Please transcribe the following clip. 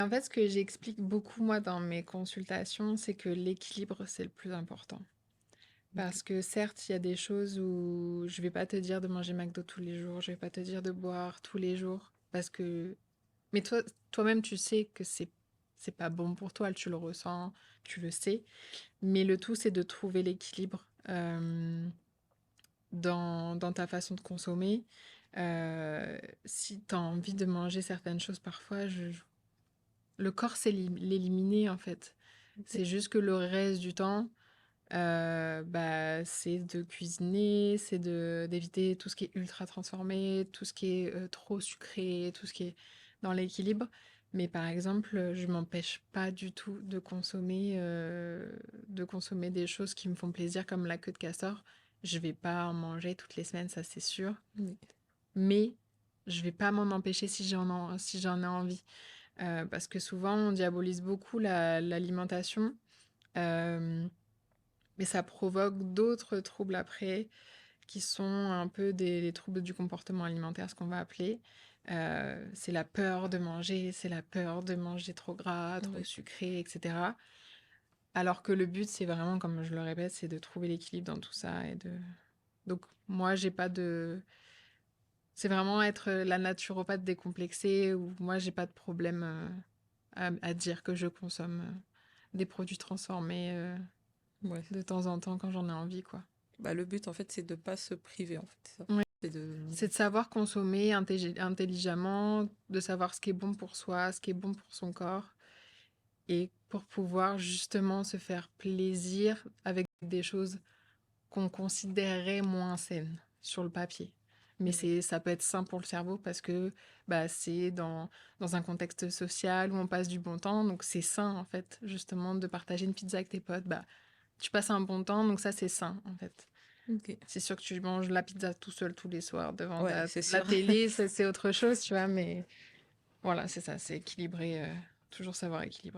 En fait, ce que j'explique beaucoup, moi, dans mes consultations, c'est que l'équilibre, c'est le plus important. OK. Parce que certes, il y a des choses où je vais pas te dire de manger McDo tous les jours, je vais pas te dire de boire tous les jours, parce que... Mais toi-même, tu sais que c'est pas bon pour toi, tu le ressens, tu le sais. Mais le tout, c'est de trouver l'équilibre dans ta façon de consommer. Si tu as envie de manger certaines choses parfois, le corps sait l'éliminer en fait. OK. C'est juste que le reste du temps, bah, c'est de cuisiner, c'est d'éviter tout ce qui est ultra transformé, tout ce qui est trop sucré, tout ce qui est dans l'équilibre. Mais par exemple, je m'empêche pas du tout de consommer des choses qui me font plaisir, comme la queue de castor. Je vais pas en manger toutes les semaines, ça c'est sûr. Oui. Mais je vais pas m'en empêcher si j'en ai envie. Parce que souvent, on diabolise beaucoup l'alimentation. euh, mais ça provoque d'autres troubles après, qui sont un peu des troubles du comportement alimentaire, ce qu'on va appeler. C'est la peur de manger, c'est la peur de manger trop gras, trop Oui. sucré, etc. Alors que le but, c'est vraiment, comme je le répète, c'est de trouver l'équilibre dans tout ça. Donc, moi, j'ai pas de... C'est vraiment être la naturopathe décomplexée, où moi, j'ai pas de problème à dire que je consomme des produits transformés Ouais. de temps en temps quand j'en ai envie, quoi. Bah, le but, en fait, c'est de pas se priver, en fait, c'est ça. Ouais. C'est de... C'est de savoir consommer intelligemment, de savoir ce qui est bon pour soi, ce qui est bon pour son corps, et pour pouvoir justement se faire plaisir avec des choses qu'on considérerait moins saines sur le papier. Mais Oui. ça peut être sain pour le cerveau parce que bah, c'est dans un contexte social où on passe du bon temps. Donc c'est sain, en fait, justement, de partager une pizza avec tes potes. Bah, tu passes un bon temps, donc ça, c'est sain, en fait. OK. C'est sûr que tu manges la pizza tout seul tous les soirs devant Ouais, c'est la sûr. télé, ça, c'est autre chose, tu vois. Mais voilà, c'est ça, c'est équilibré. Toujours savoir équilibrer.